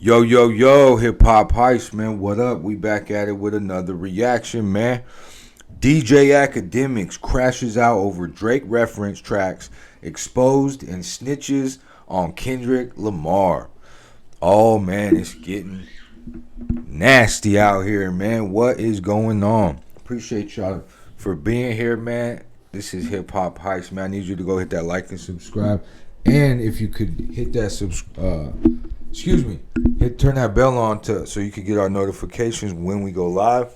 Yo, yo, yo, hip hop heist, man. What up? We back at it with another reaction, man. Akademiks crashes out over Drake reference tracks exposed and snitches on Kendrick Lamar. Oh, man, it's getting nasty out here, man. What is going on? Appreciate y'all for being here, man. This is hip hop heist, man. I need you to go hit that like and subscribe. And if you could hit that turn that bell on so you can get our notifications when we go live.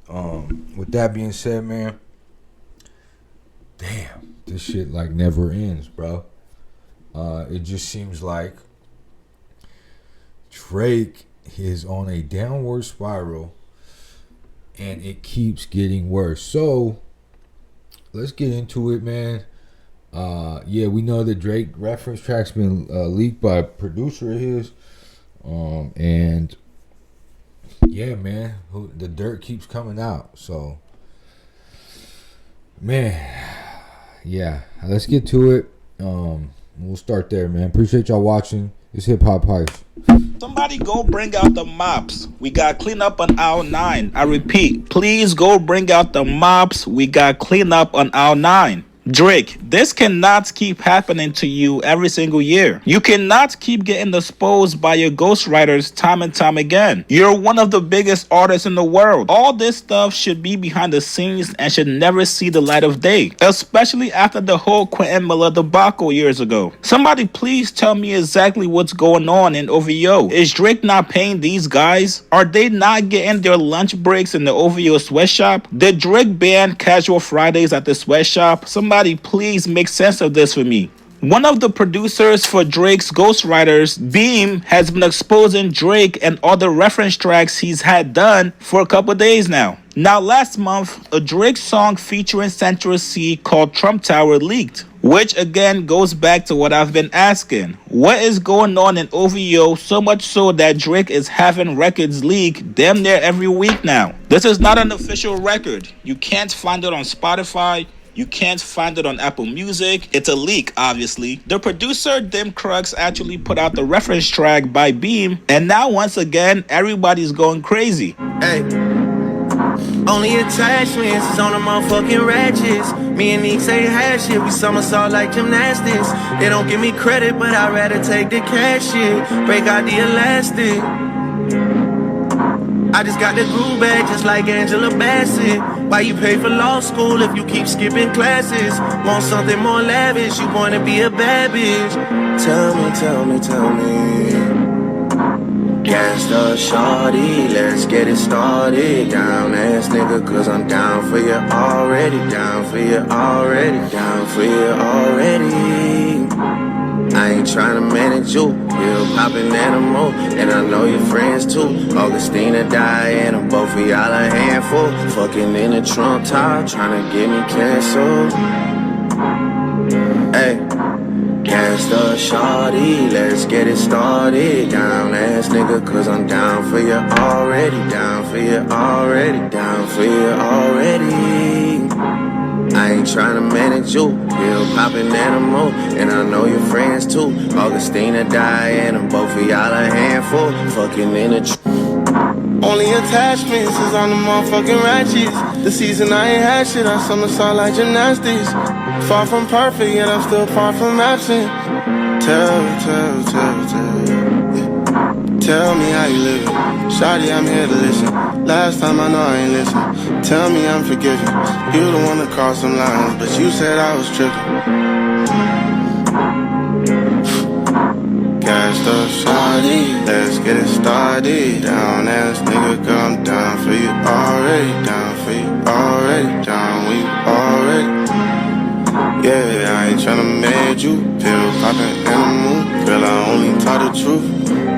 With that being said, man, damn, this shit like never ends, bro. It just seems like Drake is on a downward spiral and it keeps getting worse. So let's get into it, man. Yeah, we know that Drake reference track's been leaked by a producer of his. And yeah, man, the dirt keeps coming out. So, man, yeah, let's get to it. We'll start there, man. Appreciate y'all watching. It's Hip Hop Heist. Somebody go bring out the mops. We got clean up on aisle 9. I repeat, please go bring out the mops. We got clean up on aisle 9. Drake, this cannot keep happening to you every single year. You cannot keep getting exposed by your ghostwriters time and time again. You're one of the biggest artists in the world. All this stuff should be behind the scenes and should never see the light of day, especially after the whole Quentin Miller debacle years ago. Somebody please tell me exactly what's going on in OVO. Is Drake not paying these guys? Are they not getting their lunch breaks in the OVO sweatshop? Did Drake ban casual Fridays at the sweatshop? Somebody please make sense of this for me. One of the producers for Drake's ghostwriters, Beam, has been exposing Drake and all the reference tracks he's had done for a couple days now. Now, last month, a Drake song featuring Central C called Trump Tower leaked, which again goes back to what I've been asking. What is going on in OVO, so much so that Drake is having records leak damn near every week now? This is not an official record. You can't find it on Spotify. You can't find it on Apple Music. It's a leak, obviously. The producer, Dim Crux, actually put out the reference track by Beam, and now once again, everybody's going crazy. Hey. Only attachments is on the motherfucking ratchets. Me and Neek say hash shit, we somersault like gymnastics. They don't give me credit, but I'd rather take the cash shit. Break out the elastic. I just got the groove bag just like Angela Bassett. Why you pay for law school if you keep skipping classes? Want something more lavish, you wanna be a bad bitch. Tell me. Gangsta shawty, let's get it started. Down ass nigga, cause I'm down for you already. Down for you already. I ain't tryna manage you, pill poppin' animal, and I know your friends too. Augustina, Diana, both of y'all a handful. Fucking in the Trump top, tryna get me canceled. Hey, gangsta shawty, let's get it started. Down ass nigga, cause I'm down for you already. I ain't tryna manage you, pill poppin' animal, and I know your friends too. Augustina, Diana, both of y'all a handful. Fucking in the Only attachments is on the motherfucking ratchets. The season I ain't had shit, I somersault like gymnastics. Far from perfect, yet I'm still far from absent. Tell me how you living. Shawty, I'm here to listen. Last time I know I ain't listen. Tell me I'm forgiven. You the one that crossed some lines, but you said I was tripping. Gassed up, shawty, let's get it started. Down ass nigga, girl, I'm down for you already. Down with you already. Yeah, I ain't tryna manage you. Pill poppin' animal, girl, I only talk the truth.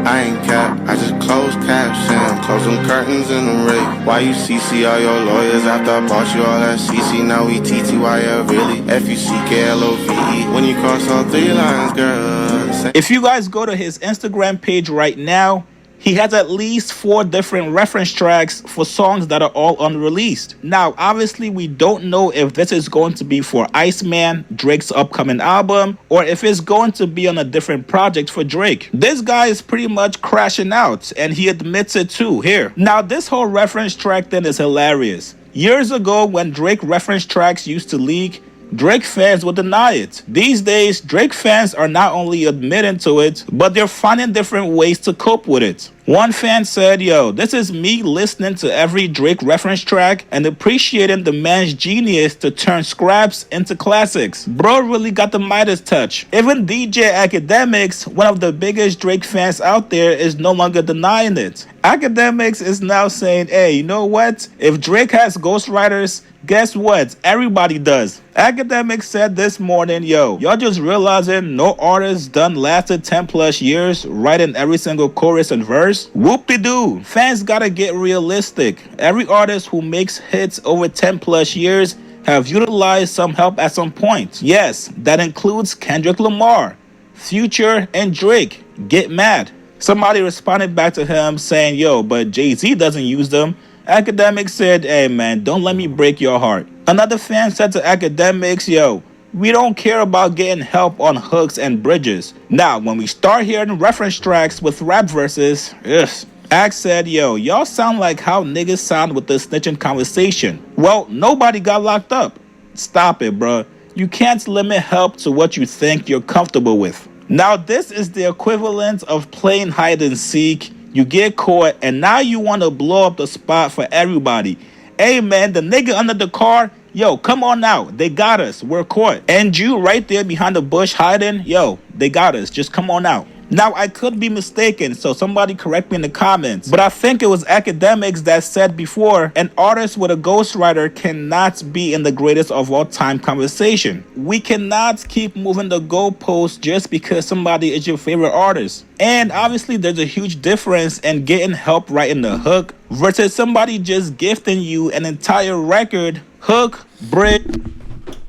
I ain't cap, I just close caps and close them curtains in the rape. Why you CC all your lawyers after I bought you all that CC? Now we TTYL, really? FUCKLOVE. When you cross all three lines, girl. If you guys go to his Instagram page right now, He has at least 4 different reference tracks for songs that are all unreleased. Now, obviously, we don't know if this is going to be for Iceman, Drake's upcoming album, or if it's going to be on a different project for Drake. This guy is pretty much crashing out, and he admits it too here. Now, this whole reference track thing is hilarious. Years ago, when Drake reference tracks used to leak, Drake fans would deny it. These days, Drake fans are not only admitting to it, but they're finding different ways to cope with it. One fan said, yo, this is me listening to every Drake reference track and appreciating the man's genius to turn scraps into classics. Bro really got the Midas touch. Even DJ Akademiks, one of the biggest Drake fans out there, is no longer denying it. Akademiks is now saying, hey, you know what? If Drake has ghostwriters, guess what? Everybody does. Akademiks said this morning, yo, y'all just realizing no artist done lasted 10 plus years writing every single chorus and verse? Whoop-de-doo. Fans gotta get realistic. Every artist who makes hits over 10 plus years have utilized some help at some point. Yes, that includes Kendrick Lamar, Future, and Drake. Get mad. Somebody responded back to him saying, yo, but Jay-Z doesn't use them. Akademiks said, hey man, don't let me break your heart. Another fan said to Akademiks, yo, we don't care about getting help on hooks and bridges. Now, when we start hearing reference tracks with rap verses, ugh. Ak said, yo, y'all sound like how niggas sound with the snitching conversation. Well, nobody got locked up. Stop it, bruh. You can't limit help to what you think you're comfortable with. Now, this is the equivalent of playing hide and seek. You get caught, and now you want to blow up the spot for everybody. Hey, man, the nigga under the car, yo, come on out. They got us. We're caught. And you right there behind the bush hiding, yo, they got us. Just come on out. Now, I could be mistaken, so somebody correct me in the comments. But I think it was Akademiks that said before, an artist with a ghostwriter cannot be in the greatest of all time conversation. We cannot keep moving the goalposts just because somebody is your favorite artist. And obviously, there's a huge difference in getting help writing the hook versus somebody just gifting you an entire record, hook, bridge.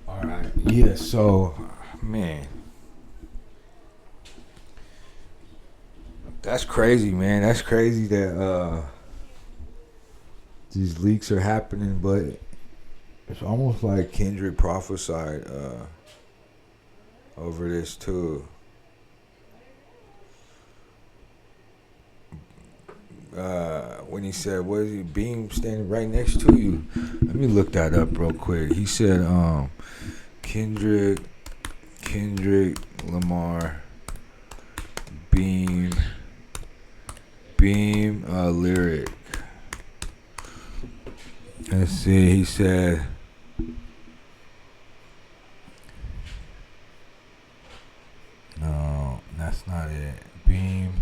All right. Yeah, so, man. That's crazy, man. That's crazy that these leaks are happening, but it's almost like Kendrick prophesied over this too. When he said, "What is he? Beam standing right next to you." Let me look that up real quick. He said, Kendrick Lamar, Beam lyric. Let's see. He said, no, that's not it. Beam.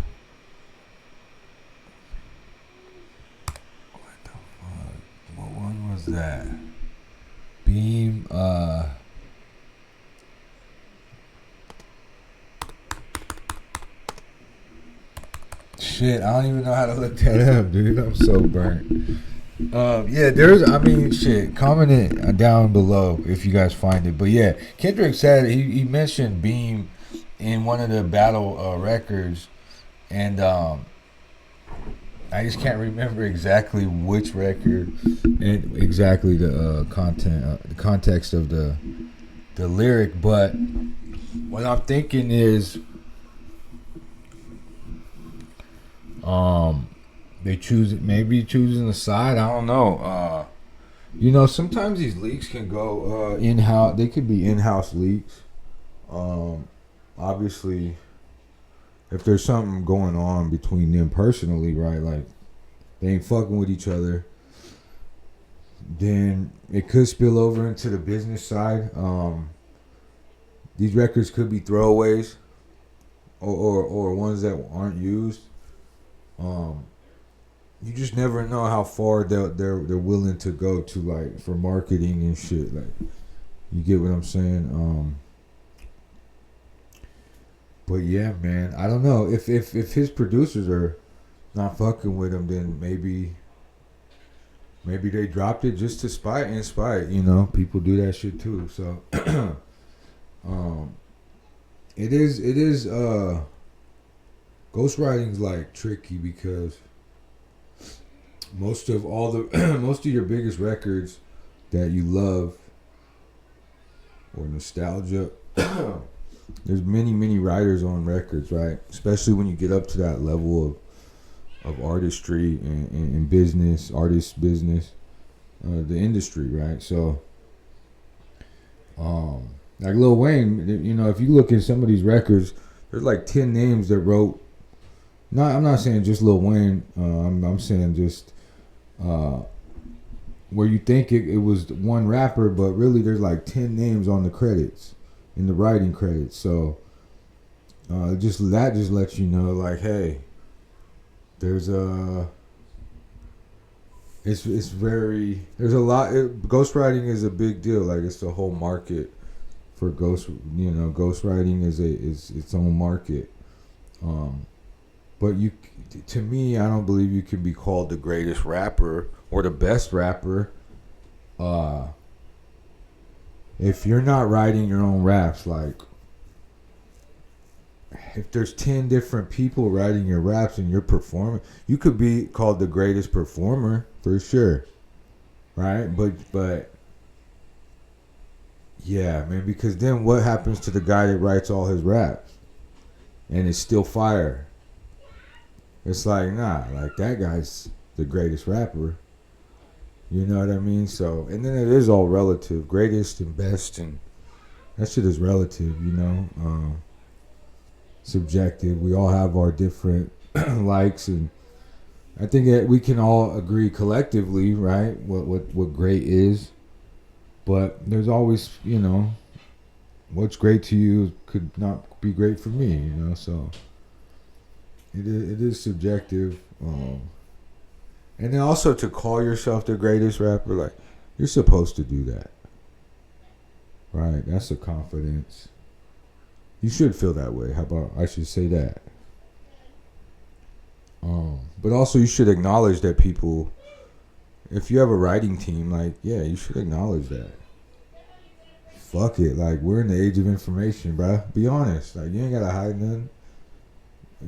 What the fuck? What one was that? Beam. Shit, I don't even know how to look that up, dude. I'm so burnt. Yeah, shit. Comment it down below if you guys find it. But yeah, Kendrick said he mentioned Beam in one of the battle records, and I just can't remember exactly which record and exactly the the context of the lyric. But what I'm thinking is, they choosing a side. I don't know. Sometimes these leaks can go in-house. They could be in-house leaks. Obviously, if there's something going on between them personally, right? Like they ain't fucking with each other, then it could spill over into the business side. These records could be throwaways, or ones that aren't used. You just never know how far they're willing to go to, like, for marketing and shit. Like, you get what I'm saying? But yeah, man, I don't know if his producers are not fucking with him, then maybe they dropped it just to spite. People do that shit too. So, it is ghostwriting's like tricky because most of most of your biggest records that you love or nostalgia, there's many writers on records, right? Especially when you get up to that level of artistry and business, artist business, the industry, right? So, like Lil Wayne, you know, if you look at some of these records, there's like 10 names that wrote. I'm not saying just Lil Wayne. I'm saying just where you think it was one rapper, but really there's like 10 names on the credits, in the writing credits. So just lets you know, like, hey, there's there's a lot. Ghostwriting is a big deal. Like, it's the whole market for ghostwriting is its own market. But to me, I don't believe you can be called the greatest rapper or the best rapper if you're not writing your own raps. Like, if there's 10 different people writing your raps and you're performing, you could be called the greatest performer for sure, right? But yeah, man, because then what happens to the guy that writes all his raps and it's still fire? It's like, nah, like, that guy's the greatest rapper. You know what I mean? So, and then it is all relative. Greatest and best, and that shit is relative, you know? Subjective. We all have our different likes, and I think that we can all agree collectively, right, what great is. But there's always, you know, what's great to you could not be great for me, you know? So it is subjective. And then also, to call yourself the greatest rapper, like, you're supposed to do that. Right? That's a confidence. You should feel that way. How about I should say that? But also, you should acknowledge that people, if you have a writing team, like, yeah, you should acknowledge that. Fuck it. Like, we're in the age of information, bruh. Be honest. Like, you ain't gotta hide nothing.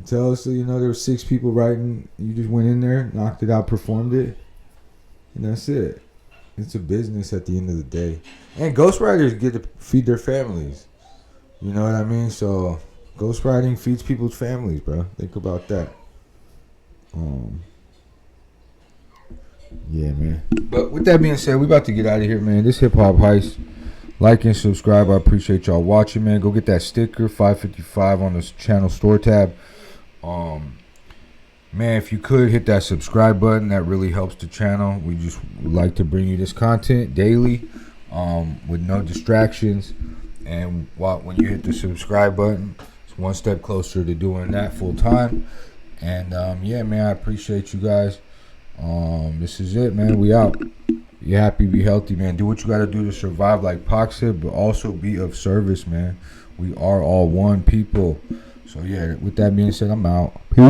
Tell us, you know, there were 6 people writing. You just went in there, knocked it out, performed it, and that's it. It's a business at the end of the day. And ghostwriters get to feed their families. You know what I mean? So, ghostwriting feeds people's families, bro. Think about that. Yeah, man. But with that being said, we about to get out of here, man. This Hip Hop Heist. Like and subscribe. I appreciate y'all watching, man. Go get that sticker, $5.55 on this channel store tab. Man, if you could hit that subscribe button, that really helps the channel. We just like to bring you this content daily, with no distractions. And when you hit the subscribe button, it's one step closer to doing that full time. And yeah, man, I appreciate you guys. This is it, man. We out. Be happy, be healthy, man. Do what you gotta do to survive, like Pac said, but also be of service, man. We are all one people. So yeah, with that being said, I'm out. Peace.